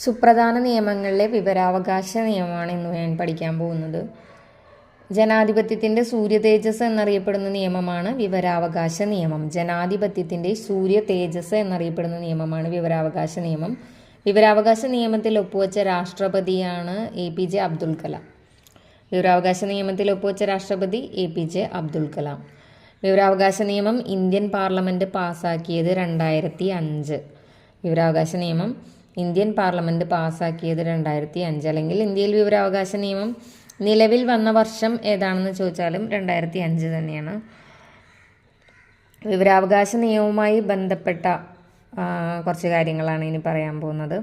സുപ്രധാന നിയമങ്ങളിലെ വിവരാവകാശ നിയമമാണ് ഇന്ന് ഞാൻ പഠിക്കാൻ പോകുന്നത്. ജനാധിപത്യത്തിൻ്റെ സൂര്യ തേജസ് എന്നറിയപ്പെടുന്ന നിയമമാണ് വിവരാവകാശ നിയമം. ജനാധിപത്യത്തിൻ്റെ സൂര്യ തേജസ് എന്നറിയപ്പെടുന്ന നിയമമാണ് വിവരാവകാശ നിയമം. വിവരാവകാശ നിയമത്തിൽ ഒപ്പുവെച്ച രാഷ്ട്രപതിയാണ് APJ അബ്ദുൽ കലാം. വിവരാവകാശ നിയമത്തിൽ ഒപ്പുവെച്ച രാഷ്ട്രപതി APJ അബ്ദുൽ കലാം. വിവരാവകാശ നിയമം ഇന്ത്യൻ പാർലമെൻറ്റ് പാസ്സാക്കിയത് 2005. വിവരാവകാശ നിയമം ഇന്ത്യൻ പാർലമെൻറ്റ് പാസ്സാക്കിയത് 2005. അല്ലെങ്കിൽ ഇന്ത്യയിൽ വിവരാവകാശ നിയമം നിലവിൽ വന്ന വർഷം ഏതാണെന്ന് ചോദിച്ചാലും 2005 തന്നെയാണ്. വിവരാവകാശ നിയമവുമായി ബന്ധപ്പെട്ട കുറച്ച് കാര്യങ്ങളാണ് ഇനി പറയാൻ പോകുന്നത്.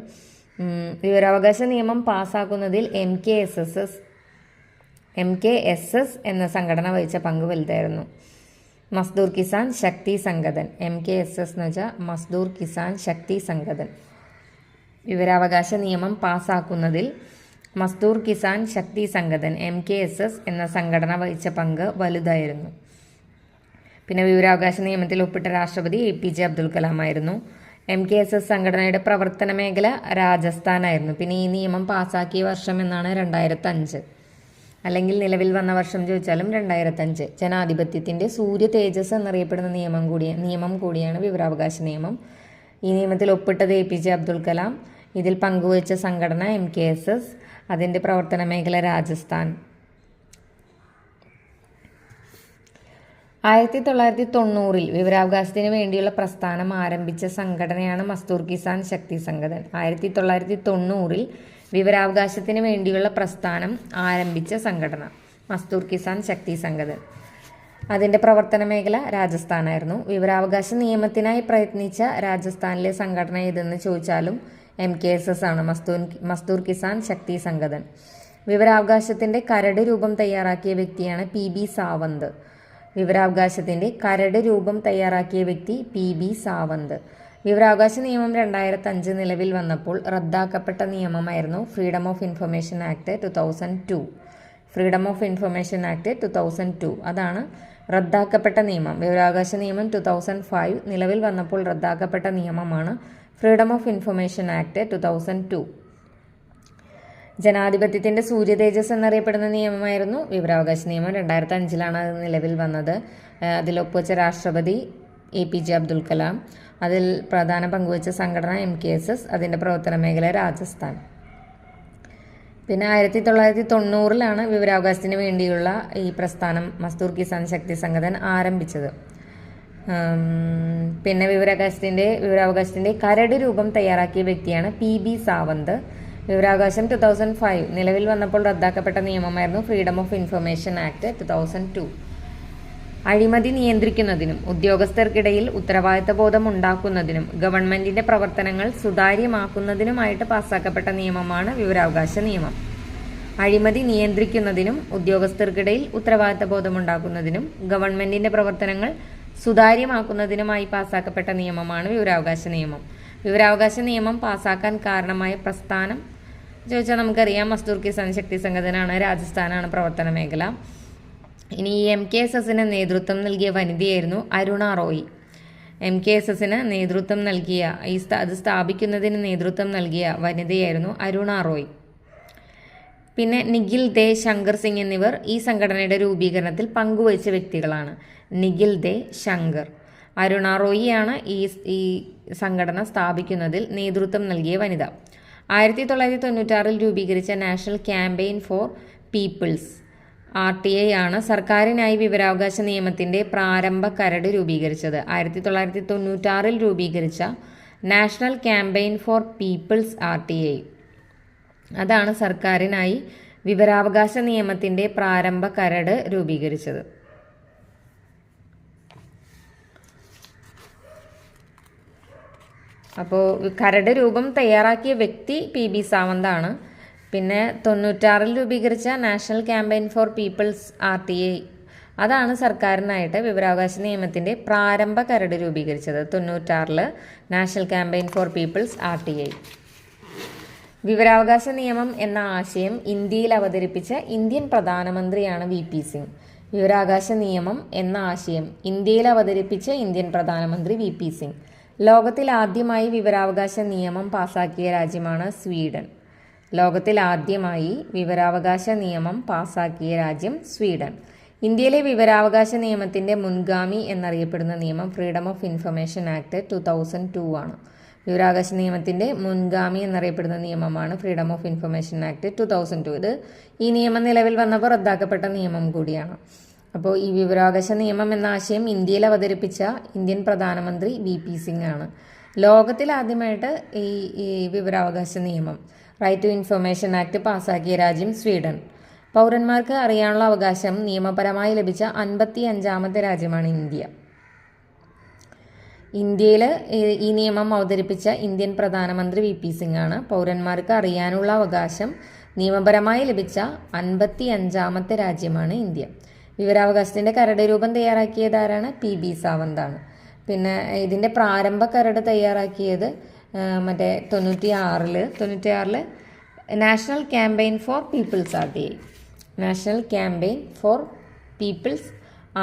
വിവരാവകാശ നിയമം പാസ്സാക്കുന്നതിൽ MKSS എന്ന സംഘടന വഹിച്ച പങ്ക് വലുതായിരുന്നു. മസ്ദൂർ കിസാൻ ശക്തി സംഗതൻ. MKSS എന്ന് വെച്ചാൽ മസ്ദൂർ കിസാൻ ശക്തി സംഗതൻ. വിവരാവകാശ നിയമം പാസ്സാക്കുന്നതിൽ മസ്ദൂർ കിസാൻ ശക്തി സംഗതൻ MKSS എന്ന സംഘടന വഹിച്ച പങ്ക് വലുതായിരുന്നു. പിന്നെ വിവരാവകാശ നിയമത്തിൽ ഒപ്പിട്ട രാഷ്ട്രപതി APJ അബ്ദുൽ കലാം ആയിരുന്നു. MKSS സംഘടനയുടെ പ്രവർത്തന മേഖല രാജസ്ഥാനായിരുന്നു. പിന്നെ ഈ നിയമം പാസ്സാക്കിയ വർഷം എന്നാണ് 2005. അല്ലെങ്കിൽ നിലവിൽ വന്ന വർഷം ചോദിച്ചാലും 2005. ജനാധിപത്യത്തിൻ്റെ സൂര്യ തേജസ് എന്നറിയപ്പെടുന്ന നിയമം കൂടിയാണ് വിവരാവകാശ നിയമം. ഈ നിയമത്തിൽ ഒപ്പിട്ടത് APJ അബ്ദുൽ കലാം. ഇതിൽ പങ്കുവച്ച സംഘടന MKSS. അതിൻ്റെ പ്രവർത്തന മേഖല രാജസ്ഥാൻ. 1990 വിവരാവകാശത്തിന് വേണ്ടിയുള്ള പ്രസ്ഥാനം ആരംഭിച്ച സംഘടനയാണ് മസ്ദൂർ കിസാൻ ശക്തി സംഗതൻ. 1990 വിവരാവകാശത്തിന് വേണ്ടിയുള്ള പ്രസ്ഥാനം ആരംഭിച്ച സംഘടന മസ്ദൂർ കിസാൻ ശക്തി സംഗതൻ. അതിൻ്റെ പ്രവർത്തന മേഖല രാജസ്ഥാനായിരുന്നു. വിവരാവകാശ നിയമത്തിനായി പ്രയത്നിച്ച രാജസ്ഥാനിലെ സംഘടന ഏതെന്ന് ചോദിച്ചാലും MKSS ആണ്, മസ്ദൂർ കിസാൻ ശക്തി സംഗതൻ. വിവരാവകാശത്തിൻ്റെ കരട് രൂപം തയ്യാറാക്കിയ വ്യക്തിയാണ് PB സാവന്ത്. വിവരാവകാശത്തിൻ്റെ കരട് രൂപം തയ്യാറാക്കിയ വ്യക്തി PB സാവന്ത്. വിവരാവകാശ നിയമം 2005 നിലവിൽ വന്നപ്പോൾ റദ്ദാക്കപ്പെട്ട നിയമമായിരുന്നു Freedom of Information Act 2002. Freedom of Information Act 2002 അതാണ് റദ്ദാക്കപ്പെട്ട നിയമം. വിവരാവകാശ നിയമം 2005 നിലവിൽ വന്നപ്പോൾ റദ്ദാക്കപ്പെട്ട നിയമമാണ് ഫ്രീഡം ഓഫ് ഇൻഫർമേഷൻ ആക്ട് 2002. ജനാധിപത്യത്തിൻ്റെ സൂര്യ തേജസ് എന്നറിയപ്പെടുന്ന നിയമമായിരുന്നു വിവരാവകാശ നിയമം. 2005 അത് നിലവിൽ വന്നത്. അതിൽ ഒപ്പുവെച്ച രാഷ്ട്രപതി APJ അബ്ദുൽ കലാം. അതിൽ പ്രധാന പങ്കുവച്ച സംഘടന MKSS. അതിൻ്റെ പ്രവർത്തന മേഖല രാജസ്ഥാൻ. പിന്നെ 1990 വിവരാവകാശത്തിന് വേണ്ടിയുള്ള ഈ പ്രസ്ഥാനം മസ്ദൂർ കിസാൻ ശക്തി സംഗതൻ ആരംഭിച്ചത്. പിന്നെ വിവരാവകാശത്തിൻ്റെ കരട് രൂപം തയ്യാറാക്കിയ വ്യക്തിയാണ് PB സാവന്ത്. വിവരാവകാശം 2005 നിലവിൽ വന്നപ്പോൾ റദ്ദാക്കപ്പെട്ട നിയമമായിരുന്നു ഫ്രീഡം ഓഫ് ഇൻഫർമേഷൻ ആക്ട് 2002. അഴിമതി നിയന്ത്രിക്കുന്നതിനും ഉദ്യോഗസ്ഥർക്കിടയിൽ ഉത്തരവാദിത്തബോധം ഉണ്ടാക്കുന്നതിനും ഗവൺമെന്റിന്റെ പ്രവർത്തനങ്ങൾ സുതാര്യമാക്കുന്നതിനുമായിട്ട് പാസ്സാക്കപ്പെട്ട നിയമമാണ് വിവരാവകാശ നിയമം. അഴിമതി നിയന്ത്രിക്കുന്നതിനും ഉദ്യോഗസ്ഥർക്കിടയിൽ ഉത്തരവാദിത്തബോധം ഉണ്ടാക്കുന്നതിനും ഗവൺമെന്റിന്റെ പ്രവർത്തനങ്ങൾ സുതാര്യമാക്കുന്നതിനുമായി പാസ്സാക്കപ്പെട്ട നിയമമാണ് വിവരാവകാശ നിയമം. വിവരാവകാശ നിയമം പാസ്സാക്കാൻ കാരണമായ പ്രസ്ഥാനം ചോദിച്ചാൽ നമുക്കറിയാം മസ്ദൂർ കിസാൻ ശക്തി സംഗതനാണ്. രാജസ്ഥാനാണ് പ്രവർത്തന മേഖല. ഇനി ഈ MKSSന് നേതൃത്വം നൽകിയ വനിതയായിരുന്നു അരുണ റോയ്. MKSSന് നേതൃത്വം നൽകിയ അത് സ്ഥാപിക്കുന്നതിന് നേതൃത്വം നൽകിയ വനിതയായിരുന്നു അരുണ റോയ്. പിന്നെ നിഖിൽ ദേ, ശങ്കർ സിംഗ് എന്നിവർ ഈ സംഘടനയുടെ രൂപീകരണത്തിൽ പങ്കുവഹിച്ച വ്യക്തികളാണ്. നിഖിൽ ദേ, ശങ്കർ. അരുണ റോയിയാണ് ഈ സംഘടന സ്ഥാപിക്കുന്നതിൽ നേതൃത്വം നൽകിയ വനിത. 1996 രൂപീകരിച്ച national campaign for people's RTI ആണ് സർക്കാരിനായി വിവരാവകാശ നിയമത്തിൻ്റെ പ്രാരംഭ കരട് രൂപീകരിച്ചത്. 1996 രൂപീകരിച്ച national campaign for people's RTI അതാണ് സർക്കാരിനായി വിവരാവകാശ നിയമത്തിൻ്റെ പ്രാരംഭ കരട് രൂപീകരിച്ചത്. അപ്പോൾ കരട് രൂപം തയ്യാറാക്കിയ വ്യക്തി PB സാവന്താണ്. പിന്നെ 1996 രൂപീകരിച്ച national campaign for people's RTI അതാണ് സർക്കാരിനായിട്ട് വിവരാവകാശ നിയമത്തിൻ്റെ പ്രാരംഭ കരട് രൂപീകരിച്ചത്. 1996 national campaign for people's RTI. വിവരാവകാശ നിയമം എന്ന ആശയം ഇന്ത്യയിൽ അവതരിപ്പിച്ച ഇന്ത്യൻ പ്രധാനമന്ത്രിയാണ് VP സിംഗ്. വിവരാവകാശ നിയമം എന്ന ആശയം ഇന്ത്യയിൽ അവതരിപ്പിച്ച ഇന്ത്യൻ പ്രധാനമന്ത്രി VP സിംഗ്. ലോകത്തിൽ ആദ്യമായി വിവരാവകാശ നിയമം പാസാക്കിയ രാജ്യമാണ് സ്വീഡൻ. ലോകത്തിൽ ആദ്യമായി വിവരാവകാശ നിയമം പാസാക്കിയ രാജ്യം സ്വീഡൻ. ഇന്ത്യയിലെ വിവരാവകാശ നിയമത്തിന്റെ മുൻഗാമി എന്നറിയപ്പെടുന്ന നിയമം ഫ്രീഡം ഓഫ് ഇൻഫർമേഷൻ ആക്ട് 2002 ആണ്. വിവരാവകാശ നിയമത്തിന്റെ മുൻഗാമി എന്നറിയപ്പെടുന്ന നിയമമാണ് ഫ്രീഡം ഓഫ് ഇൻഫർമേഷൻ ആക്ട് 2002. ഇത് ഈ നിയമം നിലവിൽ വന്നപ്പോൾ റദ്ദാക്കപ്പെട്ട നിയമം കൂടിയാണ്. അപ്പോൾ ഈ വിവരാവകാശ നിയമം എന്ന ആശയം ഇന്ത്യയിൽ അവതരിപ്പിച്ച ഇന്ത്യൻ പ്രധാനമന്ത്രി VP സിംഗ് ആണ്. ലോകത്തിൽ ആദ്യമായിട്ട് ഈ വിവരാവകാശ നിയമം റൈറ്റ് ടു ഇൻഫർമേഷൻ ആക്ട് പാസാക്കിയ രാജ്യം സ്വീഡൻ. പൗരന്മാർക്ക് അറിയാനുള്ള അവകാശം നിയമപരമായി ലഭിച്ച 55ാമത്തെ രാജ്യമാണ് ഇന്ത്യ. ഇന്ത്യയിൽ ഈ നിയമം അവതരിപ്പിച്ച ഇന്ത്യൻ പ്രധാനമന്ത്രി VP സിംഗ് ആണ്. പൗരന്മാർക്ക് അറിയാനുള്ള അവകാശം നിയമപരമായി ലഭിച്ച 55ാമത്തെ രാജ്യമാണ് ഇന്ത്യ. വിവരാവകാശത്തിന്റെ കരട് രൂപം തയ്യാറാക്കിയത് ആരാണ്? PB സാവന്താണ്. പിന്നെ ഇതിന്റെ പ്രാരംഭ കരട് തയ്യാറാക്കിയത് 96 national campaign for people's RTI. National campaign for people's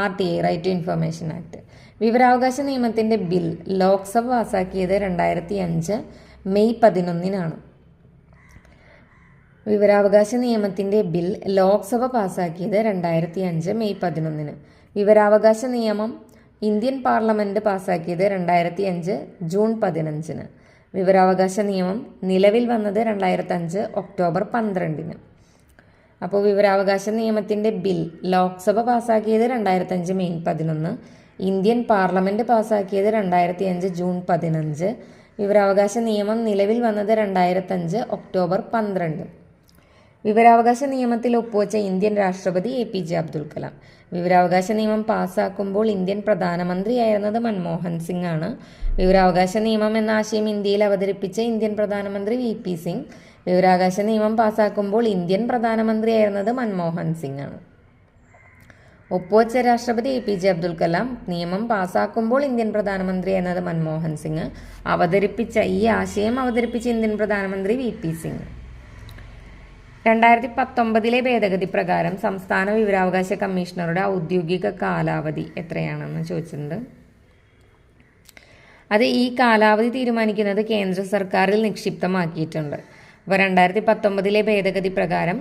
RTI right to information act. വിവരാവകാശ നിയമത്തിന്റെ ബിൽ ലോക്സഭ പാസാക്കിയത് 2005 മെയ് 11 വിവരാവകാശ നിയമത്തിന്റെ ബിൽ ലോക്സഭ പാസാക്കിയത് 2005 മെയ് 11. വിവരാവകാശ നിയമം ഇന്ത്യൻ പാർലമെന്റ് പാസാക്കിയത് 2005 ജൂൺ 15. വിവരാവകാശ നിയമം നിലവിൽ വന്നത് 2005 ഒക്ടോബർ 12. അപ്പോൾ വിവരാവകാശ നിയമത്തിന്റെ ബിൽ ലോക്സഭ പാസാക്കിയത് 2005 മെയ് 11, ഇന്ത്യൻ പാർലമെന്റ് പാസാക്കിയത് 2005 ജൂൺ 15. വിവരാവകാശ നിയമം നിലവിൽ വന്നത് 2005 ഒക്ടോബർ 12. വിവരാവകാശ നിയമത്തിൽ ഒപ്പുവെച്ച ഇന്ത്യൻ രാഷ്ട്രപതി APJ അബ്ദുൽ കലാം. വിവരാവകാശ നിയമം പാസ്സാക്കുമ്പോൾ ഇന്ത്യൻ പ്രധാനമന്ത്രിയായിരുന്നത് മൻമോഹൻ സിംഗ് ആണ്. വിവരാവകാശ നിയമം എന്ന ആശയം ഇന്ത്യയിൽ അവതരിപ്പിച്ച ഇന്ത്യൻ പ്രധാനമന്ത്രി VP സിംഗ്. വിവരാവകാശ നിയമം പാസ്സാക്കുമ്പോൾ ഇന്ത്യൻ പ്രധാനമന്ത്രിയായിരുന്നത് മൻമോഹൻ സിംഗ് ആണ്. ഒപ്പുവെച്ച രാഷ്ട്രപതി APJ അബ്ദുൽ കലാം. നിയമം പാസ്സാക്കുമ്പോൾ ഇന്ത്യൻ പ്രധാനമന്ത്രി എന്നത് മൻമോഹൻ സിംഗ്. ഈ ആശയം അവതരിപ്പിച്ച ഇന്ത്യൻ പ്രധാനമന്ത്രി VP സിംഗ്. 2019 ഭേദഗതി പ്രകാരം സംസ്ഥാന വിവരാവകാശ കമ്മീഷണറുടെ ഔദ്യോഗിക കാലാവധി എത്രയാണെന്ന് ചോദിച്ചിട്ടുണ്ട്. അത് ഈ കാലാവധി തീരുമാനിക്കുന്നത് കേന്ദ്ര സർക്കാരിൽ നിക്ഷിപ്തമാക്കിയിട്ടുണ്ട്. അപ്പോൾ 2019 ഭേദഗതി പ്രകാരം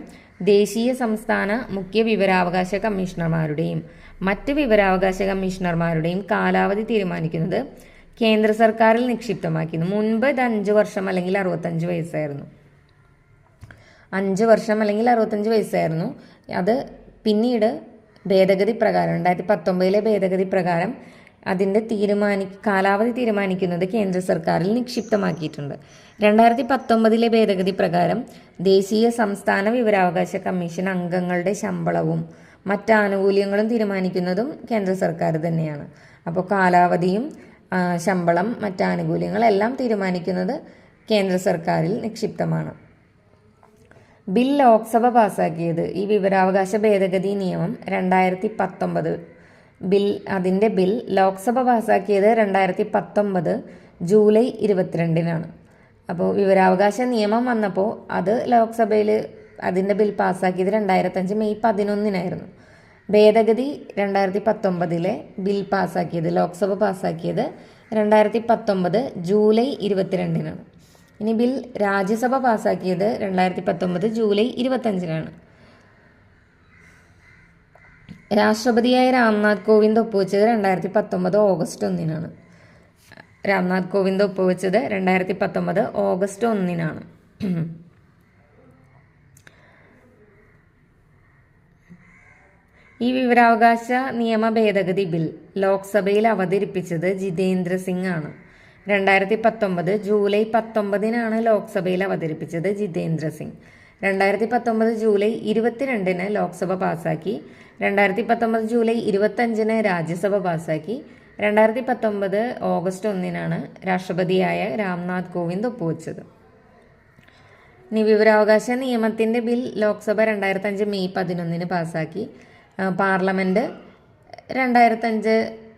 ദേശീയ സംസ്ഥാന മുഖ്യ വിവരാവകാശ കമ്മീഷണർമാരുടെയും മറ്റ് വിവരാവകാശ കമ്മീഷണർമാരുടെയും കാലാവധി തീരുമാനിക്കുന്നത് കേന്ദ്ര സർക്കാരിൽ നിക്ഷിപ്തമാക്കിയിരുന്നു. മുൻപ് ഇത് 5 വർഷം അല്ലെങ്കിൽ 65 വയസ്സായിരുന്നു. 5 വർഷം അല്ലെങ്കിൽ 65 വയസ്സായിരുന്നു. അത് പിന്നീട് ഭേദഗതി പ്രകാരം 2019 ഭേദഗതി പ്രകാരം അതിൻ്റെ കാലാവധി തീരുമാനിക്കുന്നത് കേന്ദ്ര സർക്കാരിൽ നിക്ഷിപ്തമാക്കിയിട്ടുണ്ട്. 2019 ഭേദഗതി പ്രകാരം ദേശീയ സംസ്ഥാന വിവരാവകാശ കമ്മീഷൻ അംഗങ്ങളുടെ ശമ്പളവും മറ്റ് ആനുകൂല്യങ്ങളും തീരുമാനിക്കുന്നതും കേന്ദ്ര സർക്കാർ തന്നെയാണ്. അപ്പോൾ കാലാവധിയും ശമ്പളം മറ്റ് ആനുകൂല്യങ്ങളെല്ലാം തീരുമാനിക്കുന്നത് കേന്ദ്ര സർക്കാരിൽ നിക്ഷിപ്തമാണ്. ബിൽ ലോക്സഭ പാസാക്കിയത് ഈ വിവരാവകാശ ഭേദഗതി നിയമം 2019 അതിൻ്റെ ബിൽ ലോക്സഭ പാസാക്കിയത് 2019 ജൂലൈ 22. അപ്പോൾ വിവരാവകാശ നിയമം വന്നപ്പോൾ അത് ലോക്സഭയിൽ അതിൻ്റെ ബിൽ പാസാക്കിയത് 2005 മെയ് 11. ഭേദഗതി 2019 ബിൽ പാസാക്കിയത് ലോക്സഭ പാസാക്കിയത് 2019 ജൂലൈ 22. ഇനി ബിൽ രാജ്യസഭ പാസാക്കിയത് 2019 ജൂലൈ 25. രാഷ്ട്രപതിയായ രാംനാഥ് കോവിന്ദ് ഒപ്പുവെച്ചത് 2019 ഓഗസ്റ്റ് 1. രാംനാഥ് കോവിന്ദ് ഒപ്പുവെച്ചത് 2019 ഓഗസ്റ്റ് 1. ഈ വിവരാവകാശ നിയമ ഭേദഗതി ബിൽ ലോക്സഭയിൽ അവതരിപ്പിച്ചത് ജിതേന്ദ്ര സിംഗ് ആണ്. 2019 ജൂലൈ 19 ലോക്സഭയിൽ അവതരിപ്പിച്ചത് ജിതേന്ദ്ര സിംഗ്. 2019 ജൂലൈ 22 ലോക്സഭ പാസാക്കി. 2019 ജൂലൈ 25 രാജ്യസഭ പാസാക്കി. 2019 ഓഗസ്റ്റ് 1 രാഷ്ട്രപതിയായ രാംനാഥ് കോവിന്ദ് ഒപ്പുവെച്ചത്. ഇനി വിവരാവകാശ നിയമത്തിൻ്റെ ബിൽ ലോക്സഭ 2005 മെയ് 11 പാസാക്കി. പാർലമെൻറ്റ് 2005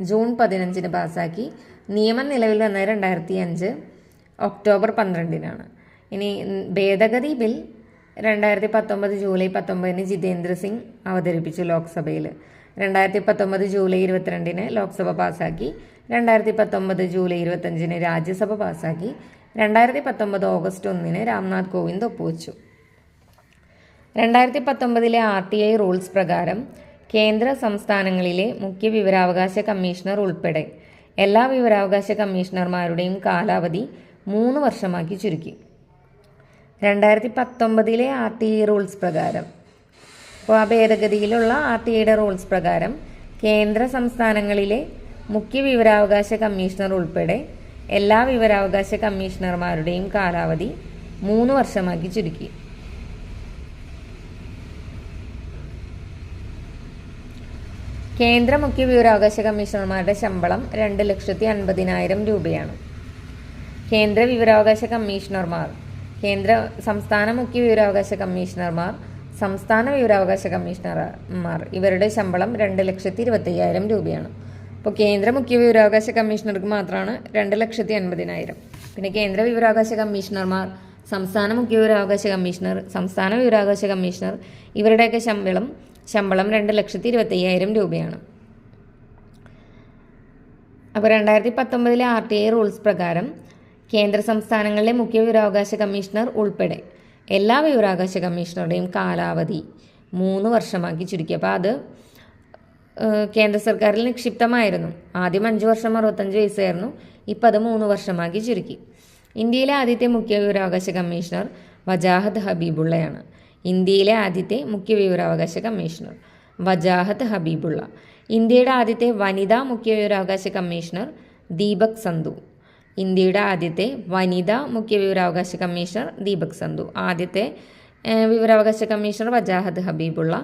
ജൂൺ 15 പാസാക്കി. നിയമം നിലവിൽ വന്നത് 2005 ഒക്ടോബർ 12. ഇനി ഭേദഗതി ബിൽ 2019 ജൂലൈ 19 ജിതേന്ദ്ര സിംഗ് അവതരിപ്പിച്ചു ലോക്സഭയിൽ. 2019 ജൂലൈ 22 ലോക്സഭ പാസാക്കി, 2019 ജൂലൈ 25 രാജ്യസഭ പാസാക്കി, 2019 ഓഗസ്റ്റ് 1 രാംനാഥ് കോവിന്ദ് ഒപ്പുവെച്ചു. 2019 RTI റൂൾസ് പ്രകാരം കേന്ദ്ര സംസ്ഥാനങ്ങളിലെ മുഖ്യ വിവരാവകാശ കമ്മീഷണർ ഉൾപ്പെടെ എല്ലാ വിവരാവകാശ കമ്മീഷണർമാരുടെയും കാലാവധി 3 വർഷമാക്കി ചുരുക്കി. 2019 RTI റൂൾസ് പ്രകാരം, അപ്പോൾ ആ ഭേദഗതിയിലുള്ള RTIയുടെ റൂൾസ് പ്രകാരം കേന്ദ്ര സംസ്ഥാനങ്ങളിലെ മുഖ്യ വിവരാവകാശ കമ്മീഷണർ ഉൾപ്പെടെ എല്ലാ വിവരാവകാശ കമ്മീഷണർമാരുടെയും കാലാവധി 3 വർഷമാക്കി ചുരുക്കി. കേന്ദ്ര മുഖ്യ വിവരാവകാശ കമ്മീഷണർമാരുടെ ശമ്പളം 2,50,000 രൂപയാണ്. കേന്ദ്ര വിവരാവകാശ കമ്മീഷണർമാർ, സംസ്ഥാന മുഖ്യ വിവരാവകാശ കമ്മീഷണർമാർ, സംസ്ഥാന വിവരാവകാശ കമ്മീഷണർമാർ ഇവരുടെ ശമ്പളം 2,25,000 രൂപയാണ്. അപ്പോൾ കേന്ദ്ര മുഖ്യ വിവരാവകാശ കമ്മീഷണർക്ക് മാത്രമാണ് 2,50,000. പിന്നെ കേന്ദ്ര വിവരാവകാശ കമ്മീഷണർമാർ, സംസ്ഥാന മുഖ്യ വിവരാവകാശ കമ്മീഷണർ, സംസ്ഥാന വിവരാവകാശ കമ്മീഷണർ ഇവരുടെയൊക്കെ ശമ്പളം 2,25,000 രൂപയാണ്. അപ്പോൾ 2019 RTI റൂൾസ് പ്രകാരം കേന്ദ്ര സംസ്ഥാനങ്ങളിലെ മുഖ്യ വിവരാവകാശ കമ്മീഷണർ ഉൾപ്പെടെ എല്ലാ വിവരാവകാശ കമ്മീഷണറുടെയും കാലാവധി 3 വർഷമാക്കി ചുരുക്കി. അപ്പോൾ അത് കേന്ദ്ര സർക്കാരിൽ നിക്ഷിപ്തമായിരുന്നു. ആദ്യം 5 വർഷം 65 വയസ്സായിരുന്നു, ഇപ്പോൾ അത് 3 വർഷമാക്കി ചുരുക്കി. ഇന്ത്യയിലെ ആദ്യത്തെ മുഖ്യ വിവരാവകാശ കമ്മീഷണർ വജാഹത്ത് ഹബീബുള്ളയാണ്. ഇന്ത്യയിലെ ആദ്യത്തെ മുഖ്യ വിവരാവകാശ കമ്മീഷണർ വജാഹത്ത് ഹബീബുള്ള. ഇന്ത്യയുടെ ആദ്യത്തെ വനിതാ മുഖ്യ വിവരാവകാശ കമ്മീഷണർ ദീപക് സന്ധു. ഇന്ത്യയുടെ ആദ്യത്തെ വനിതാ മുഖ്യ വിവരാവകാശ കമ്മീഷണർ ദീപക് സന്ധു. ആദ്യത്തെ വിവരാവകാശ കമ്മീഷണർ വജാഹത്ത് ഹബീബുള്ള,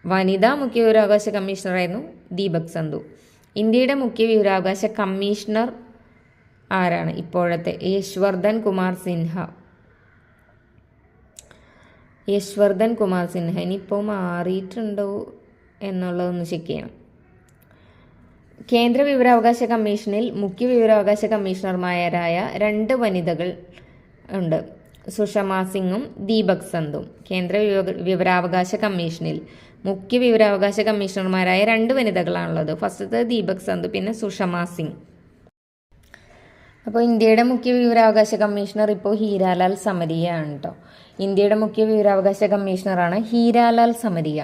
വനിതാ മുഖ്യ വിവരാവകാശ കമ്മീഷണറായിരുന്നു ദീപക് സന്ധു. ഇന്ത്യയുടെ മുഖ്യ വിവരാവകാശ കമ്മീഷണർ ആരാണ്? ഇപ്പോഴത്തെ യശ്വർദ്ധൻ കുമാർ സിൻഹ. യശ്വർദ്ധൻ കുമാർ സിൻഹ. ഇനിയിപ്പോൾ മാറിയിട്ടുണ്ടോ എന്നുള്ളതൊന്ന് ചെക്ക് ചെയ്യണം. കേന്ദ്ര വിവരാവകാശ കമ്മീഷനിൽ മുഖ്യ വിവരാവകാശ കമ്മീഷണർമാരായ 2 വനിതകൾ ഉണ്ട്, സുഷമ സിംഗും ദീപക് സന്ധും. കേന്ദ്ര വിവരാവകാശ കമ്മീഷനിൽ മുഖ്യ വിവരാവകാശ കമ്മീഷണർമാരായ 2 വനിതകളാണുള്ളത്. ഫസ്റ്റത്തെ ദീപക് സന്ധു, പിന്നെ സുഷമ സിംഗ്. അപ്പോൾ ഇന്ത്യയുടെ മുഖ്യ വിവരാവകാശ കമ്മീഷണർ ഇപ്പോൾ ഹീരാലാൽ സമരിയ ആണ് കേട്ടോ. ഇന്ത്യയുടെ മുഖ്യ വിവരാവകാശ കമ്മീഷണറാണ് ഹീരാലാൽ സമരിയ.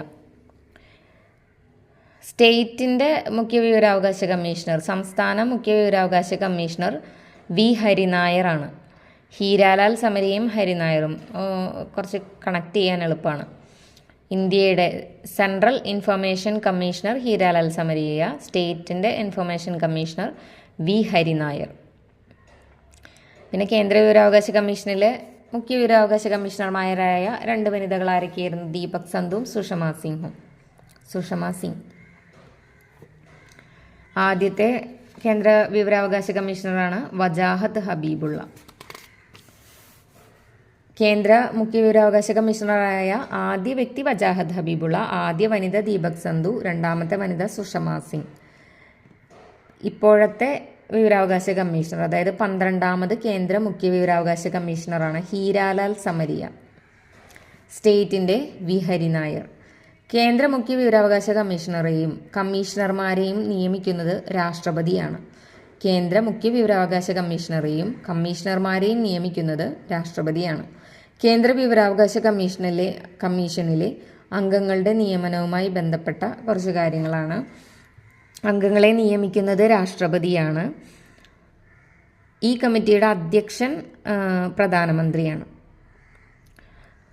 സ്റ്റേറ്റിൻ്റെ മുഖ്യ വിവരാവകാശ കമ്മീഷണർ, സംസ്ഥാന മുഖ്യ വിവരാവകാശ കമ്മീഷണർ വി ഹരിനായർ ആണ്. ഹീരാലാൽ സമരിയയും ഹരിനായറും കുറച്ച് കണക്ട് ചെയ്യാൻ എളുപ്പമാണ്. ഇന്ത്യയുടെ central information commissioner Heeralal Samariya, സ്റ്റേറ്റിൻ്റെ ഇൻഫർമേഷൻ കമ്മീഷണർ വി ഹരിനായർ. പിന്നെ കേന്ദ്ര വിവരാവകാശ കമ്മീഷനിലെ മുഖ്യ വിവരാവകാശ കമ്മീഷണർമാരായ 2 വനിതകൾ ആരൊക്കെയായിരുന്നു? ദീപക് സന്ധുവും സുഷമ സിംഗ്. ആദ്യത്തെ കേന്ദ്ര വിവരാവകാശ കമ്മീഷണറാണ് വജാഹത്ത് ഹബീബുള്ള. കേന്ദ്ര മുഖ്യ വിവരാവകാശ കമ്മീഷണറായ ആദ്യ വ്യക്തി വജാഹത്ത് ഹബീബുള്ള, ആദ്യ വനിത ദീപക് സന്ധു, രണ്ടാമത്തെ വനിത സുഷമ സിംഗ്. ഇപ്പോഴത്തെ വിവരാവകാശ കമ്മീഷണർ, അതായത് 12ാമത് കേന്ദ്ര മുഖ്യ വിവരാവകാശ കമ്മീഷണറാണ് ഹീരാലാൽ സമരിയ. സ്റ്റേറ്റിൻ്റെ വി ഹരിനായർ. കേന്ദ്ര മുഖ്യ വിവരാവകാശ കമ്മീഷണറെയും കമ്മീഷണർമാരെയും നിയമിക്കുന്നത് രാഷ്ട്രപതിയാണ്. കേന്ദ്ര മുഖ്യ വിവരാവകാശ കമ്മീഷണർമാരെയും നിയമിക്കുന്നത് രാഷ്ട്രപതിയാണ്. കേന്ദ്ര വിവരാവകാശ കമ്മീഷനിലെ അംഗങ്ങളുടെ നിയമനവുമായി ബന്ധപ്പെട്ട കുറച്ച് കാര്യങ്ങളാണ്. അംഗങ്ങളെ നിയമിക്കുന്നത് രാഷ്ട്രപതിയാണ്. ഈ കമ്മിറ്റിയുടെ അധ്യക്ഷൻ പ്രധാനമന്ത്രിയാണ്.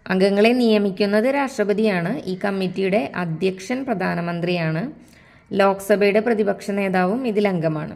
അംഗങ്ങളെ നിയമിക്കുന്നത് രാഷ്ട്രപതിയാണ്. ഈ കമ്മിറ്റിയുടെ അധ്യക്ഷൻ പ്രധാനമന്ത്രിയാണ്. ലോക്സഭയുടെ പ്രതിപക്ഷ നേതാവും ഇതിലംഗമാണ്.